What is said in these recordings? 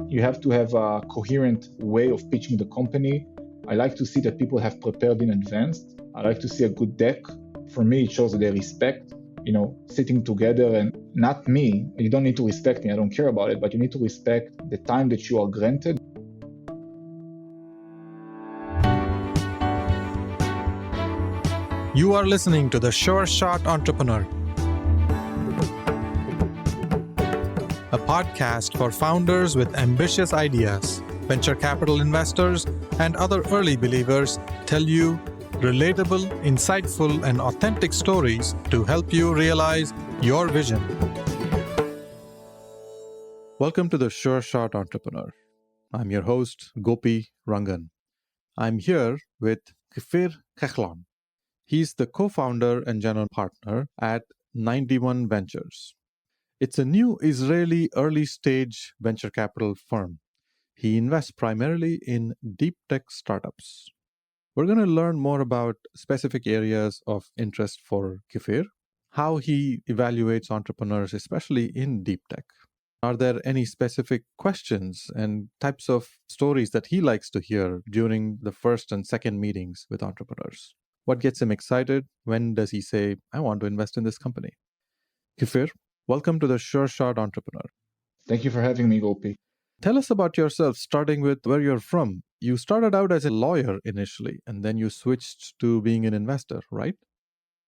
You have to have a coherent way of pitching the company. I like to see that people have prepared in advance. I like to see a good deck. For me, it shows that they respect, sitting together, and not me. You don't need to respect me. I don't care about it, but you need to respect the time that you are granted. You are listening to The Sure Shot Entrepreneur, a podcast for founders with ambitious ideas. Venture capital investors and other early believers tell you relatable, insightful, and authentic stories to help you realize your vision. Welcome to The Sure Shot Entrepreneur. I'm your host, Gopi Rangan. I'm here with Kfir Kachlon. He's the co-founder and general partner at 91 Ventures. It's a new Israeli early-stage venture capital firm. He invests primarily in deep tech startups. We're going to learn more about specific areas of interest for Kfir, how he evaluates entrepreneurs, especially in deep tech. Are there any specific questions and types of stories that he likes to hear during the first and second meetings with entrepreneurs? What gets him excited? When does he say, I want to invest in this company? Kfir, welcome to the Sure Shot Entrepreneur. Thank you for having me, Gopi. Tell us about yourself, starting with where you're from. You started out as a lawyer initially, and then you switched to being an investor, right?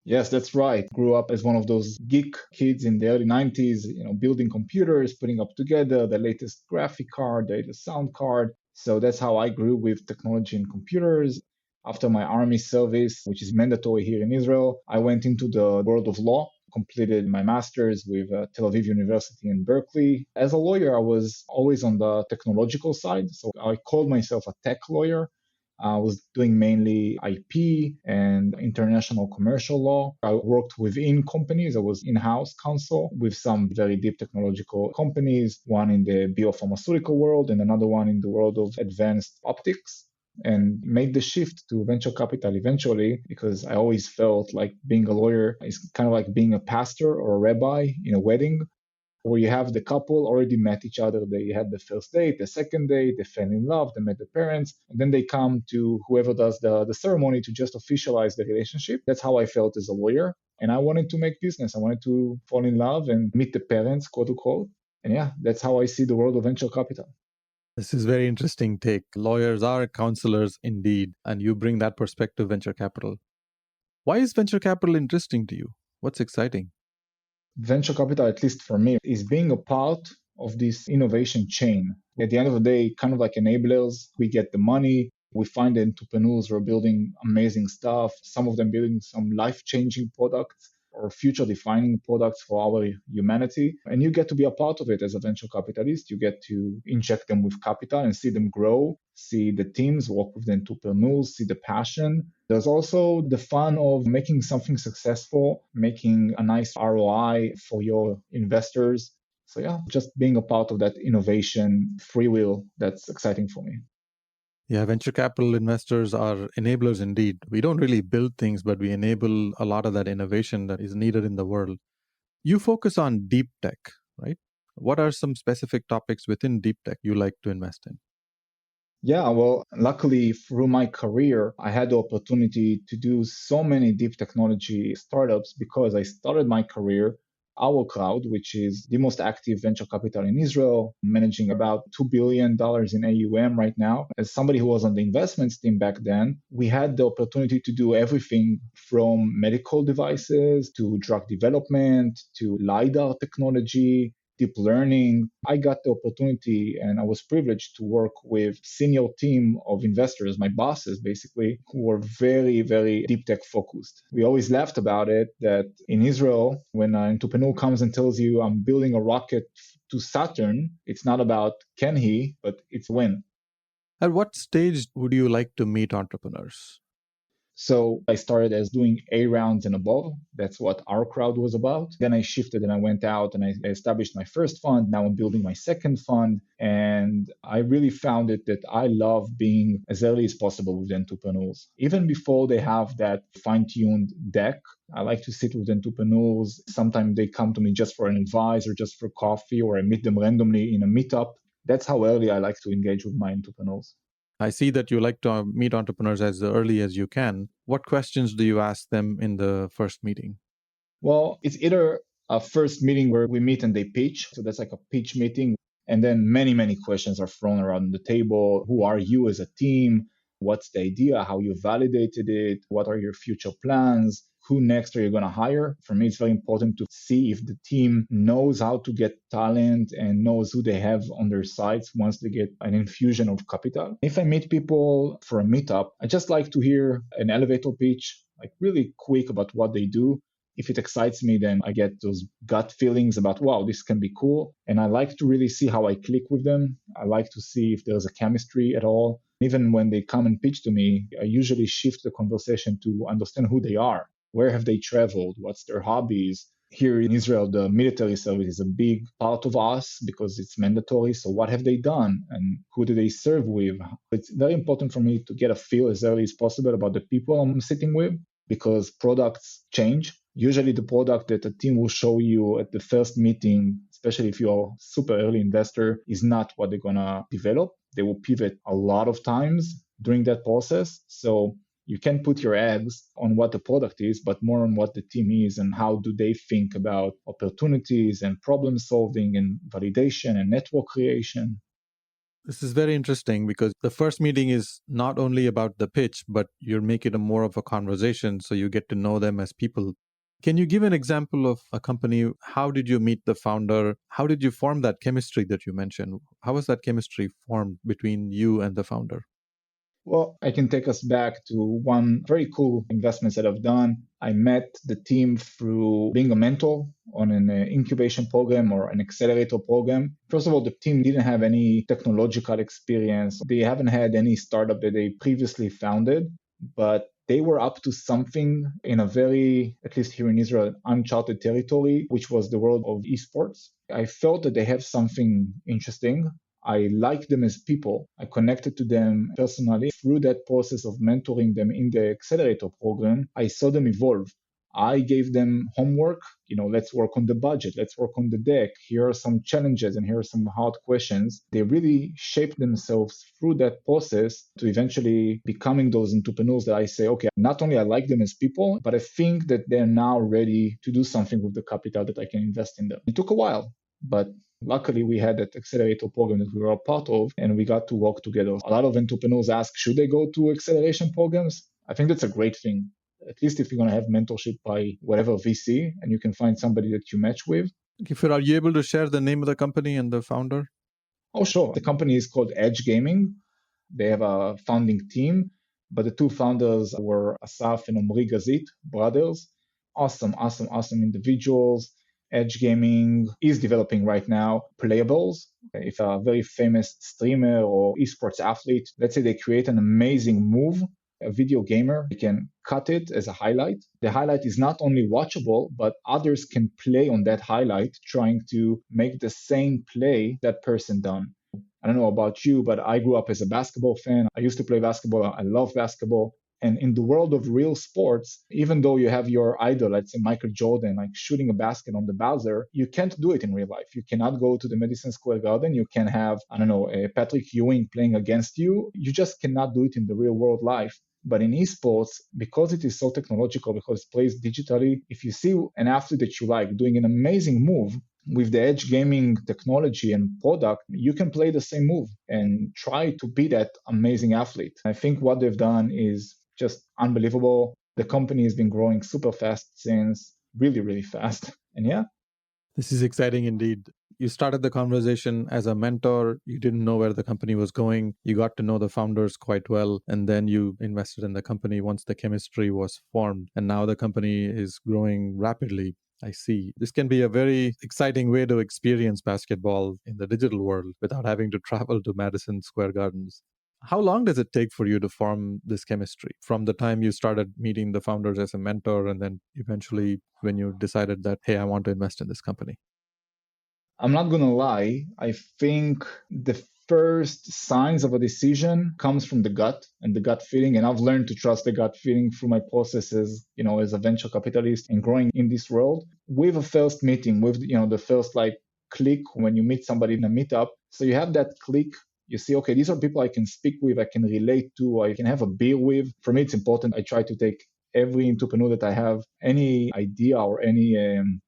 Yes, that's right. Grew up as one of those geek kids in the early 90s, building computers, putting up together the latest graphic card, the latest sound card. So that's how I grew with technology and computers. After my army service, which is mandatory here in Israel, I went into the world of law, completed my master's with Tel Aviv University in Berkeley. As a lawyer, I was always on the technological side. So I called myself a tech lawyer. I was doing mainly IP and international commercial law. I worked within companies. I was in-house counsel with some very deep technological companies, one in the biopharmaceutical world and another one in the world of advanced optics, and made the shift to venture capital eventually because I always felt like being a lawyer is kind of like being a pastor or a rabbi in a wedding, where you have the couple already met each other. They had the first date, the second date, they fell in love, they met the parents, and then they come to whoever does the ceremony to just officialize the relationship. That's how I felt as a lawyer. And I wanted to make business. I wanted to fall in love and meet the parents, quote unquote. And yeah, that's how I see the world of venture capital. This is very interesting take. Lawyers are counselors indeed, and you bring that perspective to venture capital. Why is venture capital interesting to you? What's exciting? Venture capital, at least for me, is being a part of this innovation chain. At the end of the day, kind of like enablers, we get the money, we find the entrepreneurs who are building amazing stuff, some of them building some life-changing products or future-defining products for our humanity. And you get to be a part of it as a venture capitalist. You get to inject them with capital and see them grow, see the teams work with the entrepreneurs, see the passion. There's also the fun of making something successful, making a nice ROI for your investors. So yeah, just being a part of that innovation free will, that's exciting for me. Yeah, venture capital investors are enablers indeed. We don't really build things, but we enable a lot of that innovation that is needed in the world. You focus on deep tech, right? What are some specific topics within deep tech you like to invest in? Yeah, well, luckily through my career, I had the opportunity to do so many deep technology startups because I started my career our crowd, which is the most active venture capital in Israel, managing about $2 billion in AUM right now. As somebody who was on the investments team back then, we had the opportunity to do everything from medical devices to drug development to LiDAR technology, deep learning. I got the opportunity and I was privileged to work with senior team of investors, my bosses basically, who were very, very deep tech focused. We always laughed about it that in Israel, when an entrepreneur comes and tells you I'm building a rocket to Saturn, it's not about can he, but it's when. At what stage would you like to meet entrepreneurs? So I started as doing A rounds and above. That's what our crowd was about. Then I shifted and I went out and I established my first fund. Now I'm building my second fund. And I really found it that I love being as early as possible with entrepreneurs. Even before they have that fine-tuned deck, I like to sit with entrepreneurs. Sometimes they come to me just for an advice or just for coffee, or I meet them randomly in a meetup. That's how early I like to engage with my entrepreneurs. I see that you like to meet entrepreneurs as early as you can. What questions do you ask them in the first meeting? Well, it's either a first meeting where we meet and they pitch. So that's like a pitch meeting. And then many, many questions are thrown around the table. Who are you as a team? What's the idea? How you validated it? What are your future plans? Who next are you going to hire? For me, it's very important to see if the team knows how to get talent and knows who they have on their sides once they get an infusion of capital. If I meet people for a meetup, I just like to hear an elevator pitch, like really quick about what they do. If it excites me, then I get those gut feelings about, wow, this can be cool. And I like to really see how I click with them. I like to see if there's a chemistry at all. Even when they come and pitch to me, I usually shift the conversation to understand who they are. Where have they traveled? What's their hobbies? Here in Israel, the military service is a big part of us because it's mandatory. So, what have they done and who do they serve with? It's very important for me to get a feel as early as possible about the people I'm sitting with because products change. Usually, the product that a team will show you at the first meeting, especially if you're a super early investor, is not what they're going to develop. They will pivot a lot of times during that process. So, you can put your eggs on what the product is, but more on what the team is and how do they think about opportunities and problem solving and validation and network creation. This is very interesting because the first meeting is not only about the pitch, but you're making it more of a conversation. So you get to know them as people. Can you give an example of a company? How did you meet the founder? How did you form that chemistry that you mentioned? How was that chemistry formed between you and the founder? Well, I can take us back to one very cool investments that I've done. I met the team through being a mentor on an incubation program or an accelerator program. First of all, the team didn't have any technological experience. They haven't had any startup that they previously founded, but they were up to something in a very, at least here in Israel, uncharted territory, which was the world of esports. I felt that they have something interesting. I like them as people. I connected to them personally through that process of mentoring them in the accelerator program. I saw them evolve. I gave them homework. Let's work on the budget. Let's work on the deck. Here are some challenges and here are some hard questions. They really shaped themselves through that process to eventually becoming those entrepreneurs that I say, okay, not only I like them as people, but I think that they're now ready to do something with the capital that I can invest in them. It took a while, but luckily, we had that accelerator program that we were a part of, and we got to work together. A lot of entrepreneurs ask, should they go to acceleration programs? I think that's a great thing. At least if you're going to have mentorship by whatever VC, and you can find somebody that you match with. Kfir, are you able to share the name of the company and the founder? Oh, sure. The company is called Edge Gaming. They have a founding team, but the two founders were Asaf and Omri Gazit, brothers. Awesome individuals. Edge Gaming is developing right now playables. If a very famous streamer or esports athlete, let's say they create an amazing move, a video gamer can cut it as a highlight. The highlight is not only watchable, but others can play on that highlight, trying to make the same play that person done. I don't know about you, but I grew up as a basketball fan. I used to play basketball. I love basketball. And in the world of real sports, even though you have your idol, let's say Michael Jordan, like shooting a basket on the buzzer, you can't do it in real life. You cannot go to the Madison Square Garden. You can have, I don't know, a Patrick Ewing playing against you. You just cannot do it in the real world life. But in esports, because it is so technological, because it plays digitally, if you see an athlete that you like doing an amazing move, with the edge gaming technology and product, you can play the same move and try to be that amazing athlete. I think what they've done is just unbelievable. The company has been growing super fast since, really fast. And yeah. This is exciting indeed. You started the conversation as a mentor. You didn't know where the company was going. You got to know the founders quite well. And then you invested in the company once the chemistry was formed. And now the company is growing rapidly. I see. This can be a very exciting way to experience basketball in the digital world without having to travel to Madison Square Gardens. How long does it take for you to form this chemistry from the time you started meeting the founders as a mentor and then eventually when you decided that, hey, I want to invest in this company? I'm not going to lie. I think the first signs of a decision comes from the gut and the gut feeling. And I've learned to trust the gut feeling through my processes, as a venture capitalist and growing in this world. With a first meeting, with, the first like click when you meet somebody in a meetup. So you have that click. You see, okay, these are people I can speak with, I can relate to, I can have a beer with. For me, it's important. I try to take every entrepreneur that I have any idea or any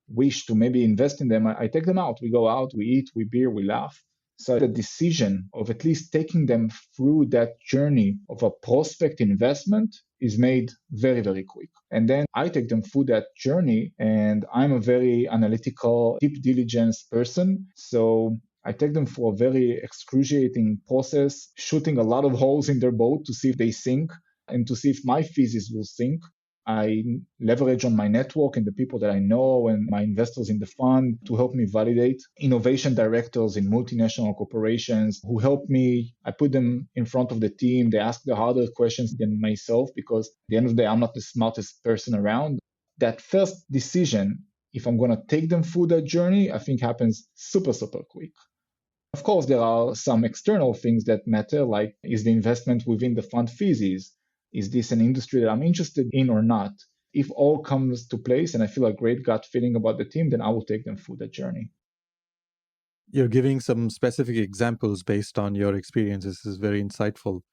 wish to maybe invest in them. I take them out. We go out, we eat, we beer, we laugh. So the decision of at least taking them through that journey of a prospect investment is made very, very quick. And then I take them through that journey, and I'm a very analytical, deep diligence person. So I take them through a very excruciating process, shooting a lot of holes in their boat to see if they sink and to see if my thesis will sink. I leverage on my network and the people that I know and my investors in the fund to help me validate. Innovation directors in multinational corporations who help me. I put them in front of the team. They ask the harder questions than myself because at the end of the day, I'm not the smartest person around. That first decision, if I'm going to take them through that journey, I think happens super, super quick. Of course, there are some external things that matter, like is the investment within the fund thesis? Is this an industry that I'm interested in or not? If all comes to place and I feel a great gut feeling about the team, then I will take them through that journey. You're giving some specific examples based on your experiences. This is very insightful.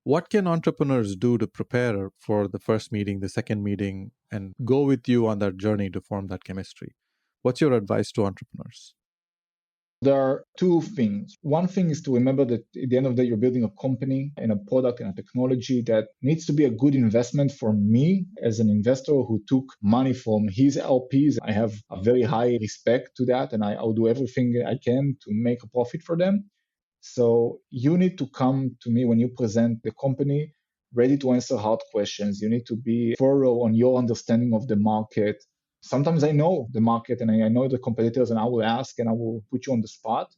What can entrepreneurs do to prepare for the first meeting, the second meeting, and go with you on that journey to form that chemistry? What's your advice to entrepreneurs? There are two things. One thing is to remember that at the end of the day, you're building a company and a product and a technology that needs to be a good investment for me as an investor who took money from his LPs. I have a very high respect to that, and I'll do everything I can to make a profit for them. So you need to come to me when you present the company ready to answer hard questions. You need to be thorough on your understanding of the market. Sometimes I know the market and I know the competitors, and I will ask and I will put you on the spot.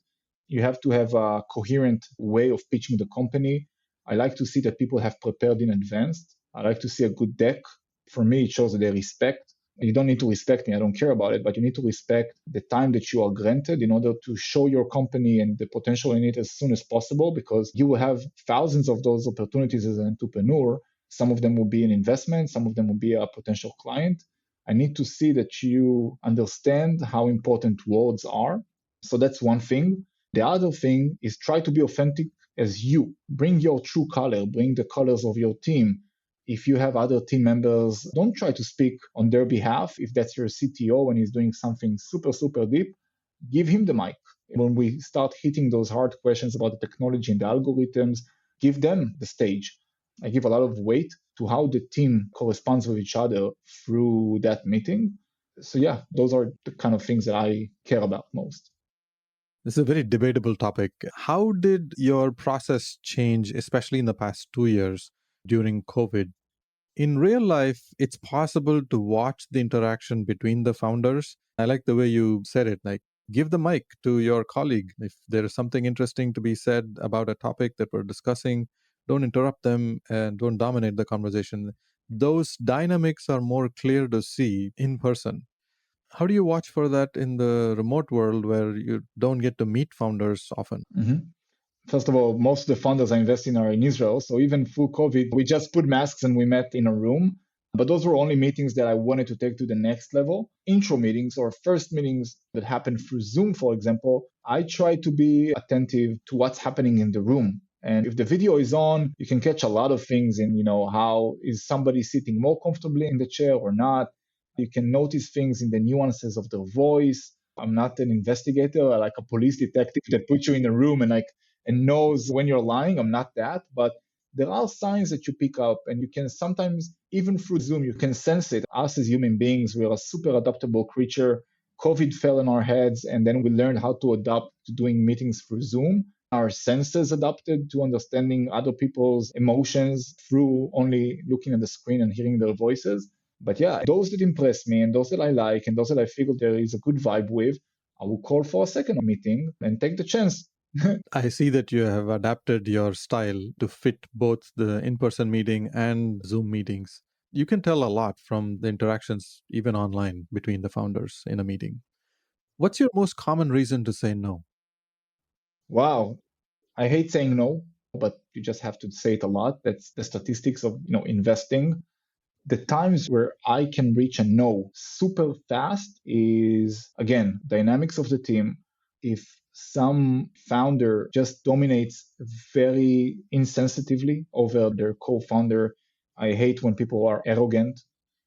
You have to have a coherent way of pitching the company. I like to see that people have prepared in advance. I like to see a good deck. For me, it shows that they respect. You don't need to respect me, I don't care about it, but you need to respect the time that you are granted in order to show your company and the potential in it as soon as possible, because you will have thousands of those opportunities as an entrepreneur. Some of them will be an investment, some of them will be a potential client. I need to see that you understand how important words are. So that's one thing. The other thing is try to be authentic as you. Bring your true color, bring the colors of your team. If you have other team members, don't try to speak on their behalf. If that's your CTO and he's doing something super, super deep, give him the mic. When we start hitting those hard questions about the technology and the algorithms, give them the stage. I give a lot of weight to how the team corresponds with each other through that meeting. So, yeah, those are the kind of things that I care about most. This is a very debatable topic. How did your process change, especially in the past 2 years during COVID? In real life, it's possible to watch the interaction between the founders. I like the way you said it, like give the mic to your colleague. If there is something interesting to be said about a topic that we're discussing, don't interrupt them and don't dominate the conversation. Those dynamics are more clear to see in person. How do you watch for that in the remote world where you don't get to meet founders often? Mm-hmm. First of all, most of the funders I invest in are in Israel. So even through COVID, we just put masks and we met in a room. But those were only meetings that I wanted to take to the next level. Intro meetings or first meetings that happen through Zoom, for example, I try to be attentive to what's happening in the room. And if the video is on, you can catch a lot of things in, how is somebody sitting more comfortably in the chair or not. You can notice things in the nuances of their voice. I'm not an investigator, I like a police detective that puts you in a room and knows when you're lying. I'm not that, but there are signs that you pick up, and you can sometimes, even through Zoom, you can sense it. Us as human beings, we are a super adaptable creature. COVID fell on our heads, and then we learned how to adapt to doing meetings through Zoom. Our senses adapted to understanding other people's emotions through only looking at the screen and hearing their voices. But yeah, those that impress me and those that I like and those that I feel there is a good vibe with, I will call for a second meeting and take the chance. I see that you have adapted your style to fit both the in person meeting and Zoom meetings. You can tell a lot from the interactions, even online, between the founders in a meeting. What's your most common reason to say no? Wow. I hate saying no, but you just have to say it a lot. That's the statistics of, investing. The times where I can reach a no super fast is, again, dynamics of the team. if some founder just dominates very insensitively over their co-founder. I hate when people are arrogant,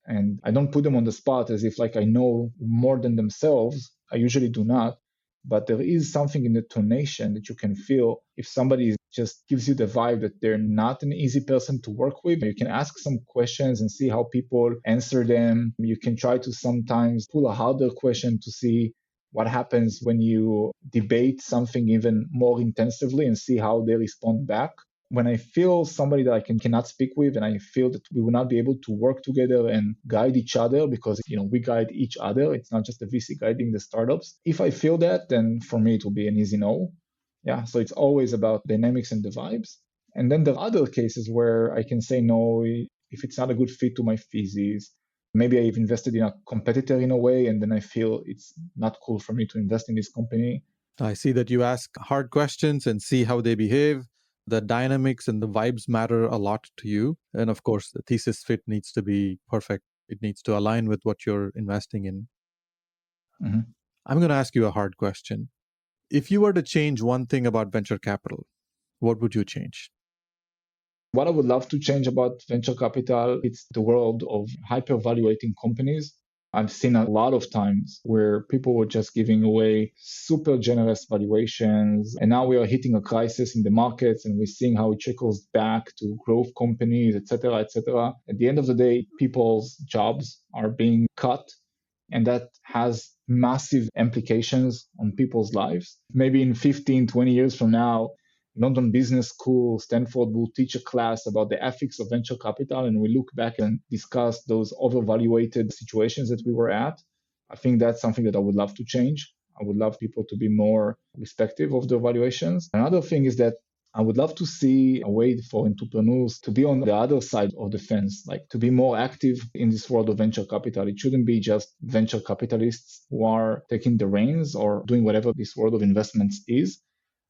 and I don't put them on the spot as if like I know more than themselves. I usually do not, but there is something in the tonation that you can feel if somebody just gives you the vibe that they're not an easy person to work with. You can ask some questions and see how people answer them. You can try to sometimes pull a harder question to see what happens when you debate something even more intensively and see how they respond back. When I feel somebody that I cannot speak with, and I feel that we will not be able to work together and guide each other, because we guide each other, it's not just the VC guiding the startups. If I feel that, then for me it will be an easy no. Yeah, so it's always about dynamics and the vibes. And then there are other cases where I can say no if it's not a good fit to my thesis. Maybe I've invested in a competitor in a way, and then I feel it's not cool for me to invest in this company. I see that you ask hard questions and see how they behave. The dynamics and the vibes matter a lot to you. And of course, the thesis fit needs to be perfect. It needs to align with what you're investing in. Mm-hmm. I'm going to ask you a hard question. If you were to change one thing about venture capital, what would you change? What I would love to change about venture capital, it's the world of hyper-valuating companies. I've seen a lot of times where people were just giving away super generous valuations. And now we are hitting a crisis in the markets, and we're seeing how it trickles back to growth companies, et cetera, et cetera. At the end of the day, people's jobs are being cut, and that has massive implications on people's lives. Maybe in 15, 20 years from now, London Business School, Stanford will teach a class about the ethics of venture capital, and we look back and discuss those overvaluated situations that we were at. I think that's something that I would love to change. I would love people to be more respectful of their valuations. Another thing is that I would love to see a way for entrepreneurs to be on the other side of the fence, like to be more active in this world of venture capital. It shouldn't be just venture capitalists who are taking the reins or doing whatever this world of investments is.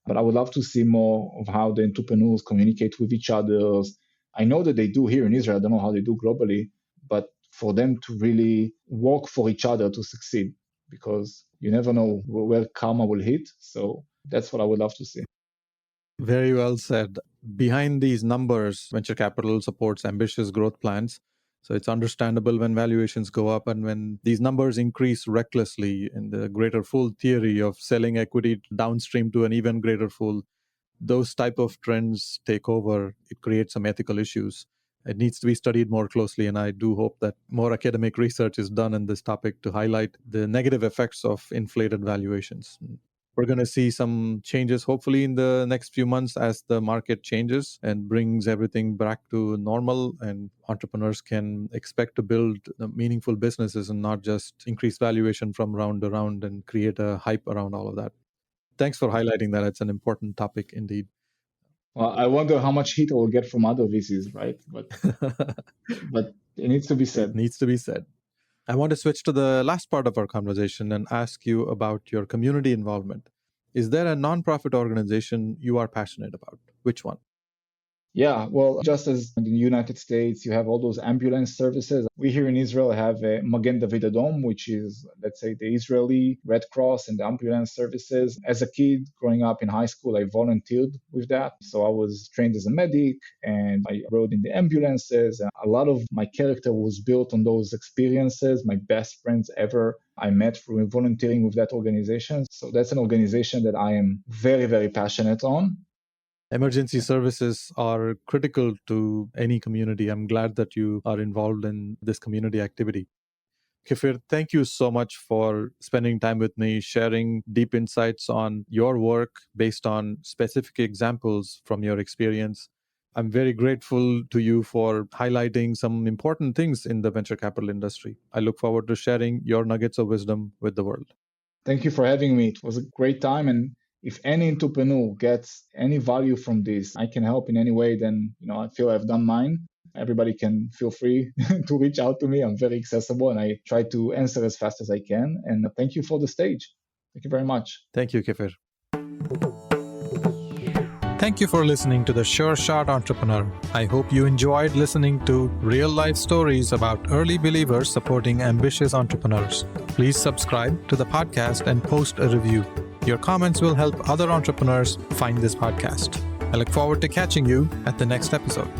But I would love to see more of how the entrepreneurs communicate with each other. I know that they do here in Israel. I don't know how they do globally, but for them to really work for each other to succeed, because you never know where karma will hit. So that's what I would love to see. Very well said. Behind these numbers, venture capital supports ambitious growth plans. So it's understandable when valuations go up and when these numbers increase recklessly in the greater fool theory of selling equity downstream to an even greater fool. Those type of trends take over. It creates some ethical issues. It needs to be studied more closely, and I do hope that more academic research is done on this topic to highlight the negative effects of inflated valuations. We're going to see some changes, hopefully, in the next few months as the market changes and brings everything back to normal, and entrepreneurs can expect to build meaningful businesses and not just increase valuation from round to round and create a hype around all of that. Thanks for highlighting that. It's an important topic indeed. Well, I wonder how much heat I will get from other VCs, right? But it needs to be said. It needs to be said. I want to switch to the last part of our conversation and ask you about your community involvement. Is there a nonprofit organization you are passionate about? Which one? Yeah, well, just as in the United States, you have all those ambulance services. We here in Israel have a Magen David Adom, which is, let's say, the Israeli Red Cross and the ambulance services. As a kid growing up in high school, I volunteered with that. So I was trained as a medic and I rode in the ambulances. And a lot of my character was built on those experiences. My best friends ever I met through volunteering with that organization. So that's an organization that I am very, very passionate on. Emergency services are critical to any community. I'm glad that you are involved in this community activity. Kfir, thank you so much for spending time with me, sharing deep insights on your work based on specific examples from your experience. I'm very grateful to you for highlighting some important things in the venture capital industry. I look forward to sharing your nuggets of wisdom with the world. Thank you for having me. It was a great time. And if any entrepreneur gets any value from this, I can help in any way, then I feel I've done mine. Everybody can feel free to reach out to me. I'm very accessible and I try to answer as fast as I can. And thank you for the stage. Thank you very much. Thank you, Kfir. Thank you for listening to The Sure Shot Entrepreneur. I hope you enjoyed listening to real-life stories about early believers supporting ambitious entrepreneurs. Please subscribe to the podcast and post a review. Your comments will help other entrepreneurs find this podcast. I look forward to catching you at the next episode.